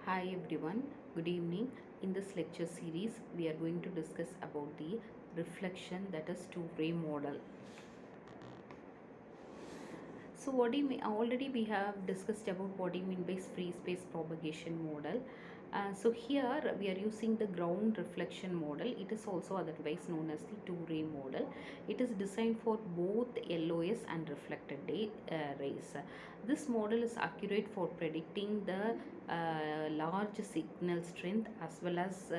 Hi everyone, good evening. In this lecture series, we are going to discuss about the reflection, that is two-ray model. So what do you mean? Already we have discussed about what do you mean by free space propagation model. So here we are using the ground reflection model. It is also otherwise known as the two-ray model. It is designed for both LOS and reflected rays. This model is accurate for predicting the large signal strength as well as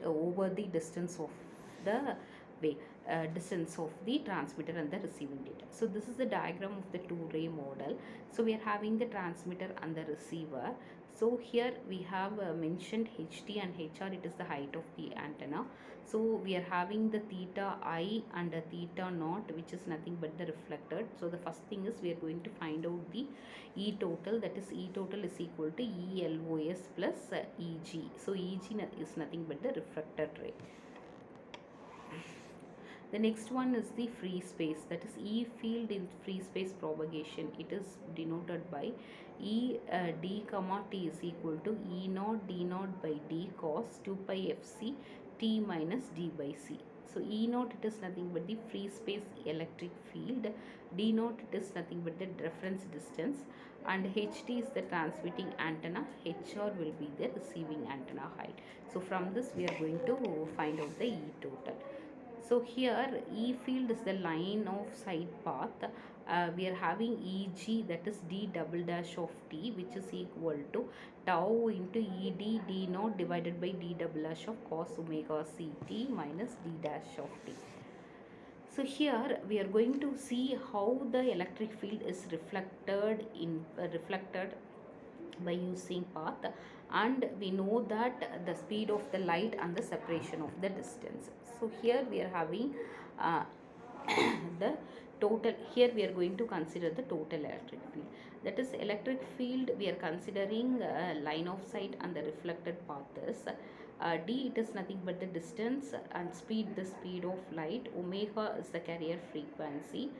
over the distance of the way distance of the transmitter and the receiving data. So this is the diagram of the two-ray model. So we are having the transmitter and the receiver. So here we have mentioned HT and HR, it is the height of the antenna. So we are having the theta I and the theta naught, which is nothing but the reflected. So the first thing is we are going to find out the E total, that is E total is equal to ELOS plus EG. So EG is nothing but the refracted ray. The next one is the free space, that is E field in free space propagation. It is denoted by E d comma t is equal to E naught d naught by d cos 2 pi fc t minus d by c. So E naught, it is nothing but the free space electric field, d naught, it is nothing but the reference distance, and ht is the transmitting antenna, hr will be the receiving antenna height. So from this we are going to find out the E total. So here E field is the line of sight path. We are having EG, that is d double dash of t, which is equal to tau into ED d naught divided by d double dash of cos omega ct minus d dash of t. So here we are going to see how the electric field is reflected by using path, and we know that the speed of the light and the separation of the distance. So here we are having uh, the total. Here we are going to consider the total electric field, that is electric field we are considering line of sight and the reflected path is d, it is nothing but the distance, and speed, the speed of light, omega is the carrier frequency,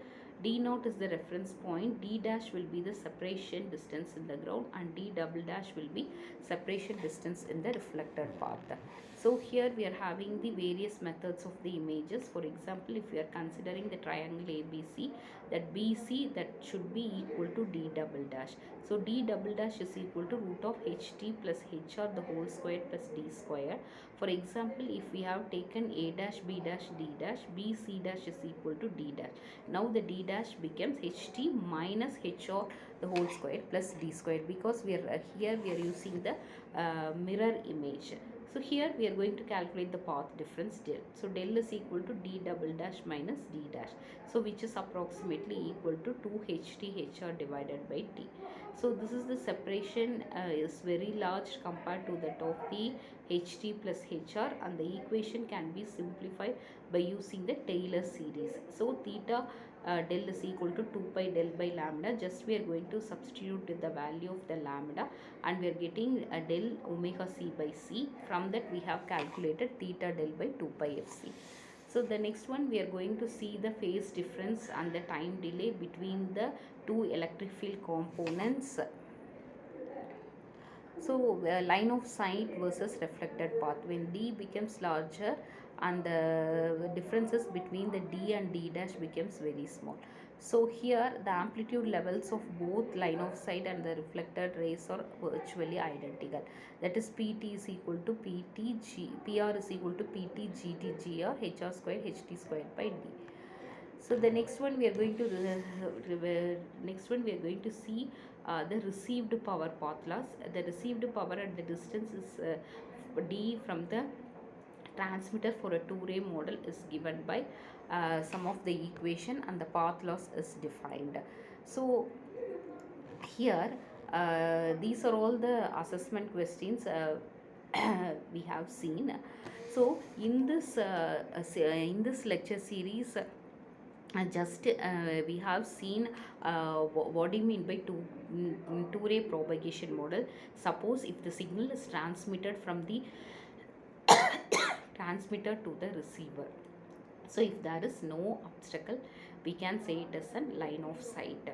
d naught is the reference point, d dash will be the separation distance in the ground, and d double dash will be separation distance in the reflected path. So here we are having the various methods of the images. For example, if we are considering the triangle ABC, that BC, that should be equal to d double dash. So d double dash is equal to root of ht plus hr the whole square plus d square. For example, if we have taken a dash b dash d dash, bc dash is equal to d dash. Now the d dash becomes ht minus hr the whole square plus d square, because we are here we are using the mirror image. So here we are going to calculate the path difference del. So del is equal to d double dash minus d dash. So which is approximately equal to 2ht hr divided by t. So this is the separation is very large compared to that of the ht plus hr, and the equation can be simplified by using the Taylor series. So theta del is equal to 2 pi del by lambda. Just we are going to substitute the value of the lambda, and we are getting del omega c by c. From that we have calculated theta del by 2 pi fc. So the next one we are going to see the phase difference and the time delay between the two electric field components. So line of sight versus reflected path, when d becomes larger and the differences between the d and d dash becomes very small. So here the amplitude levels of both line of sight and the reflected rays are virtually identical, that is pt is equal to pr is equal to pt gt gr hr square ht square by d. So the next one we are going to see the received power path loss. The received power at the distance is d from the transmitter for a two-ray model is given by some of the equation, and the path loss is defined. So here these are all the assessment questions we have seen. So in this lecture series, just we have seen what do you mean by two-ray propagation model. Suppose if the signal is transmitted from the transmitter to the receiver, so if there is no obstacle, we can say it is a line of sight.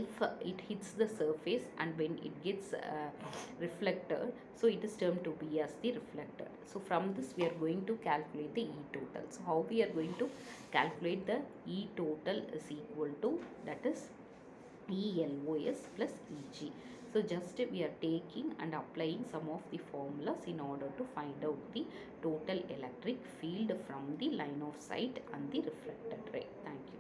if it hits the surface and when it gets reflected, so it is termed to be as the reflector. So from this we are going to calculate the E total. So how we are going to calculate the E total is equal to, that is ELOS plus EG. So just we are taking and applying some of the formulas in order to find out the total electric field from the line of sight and the reflected ray. Thank you.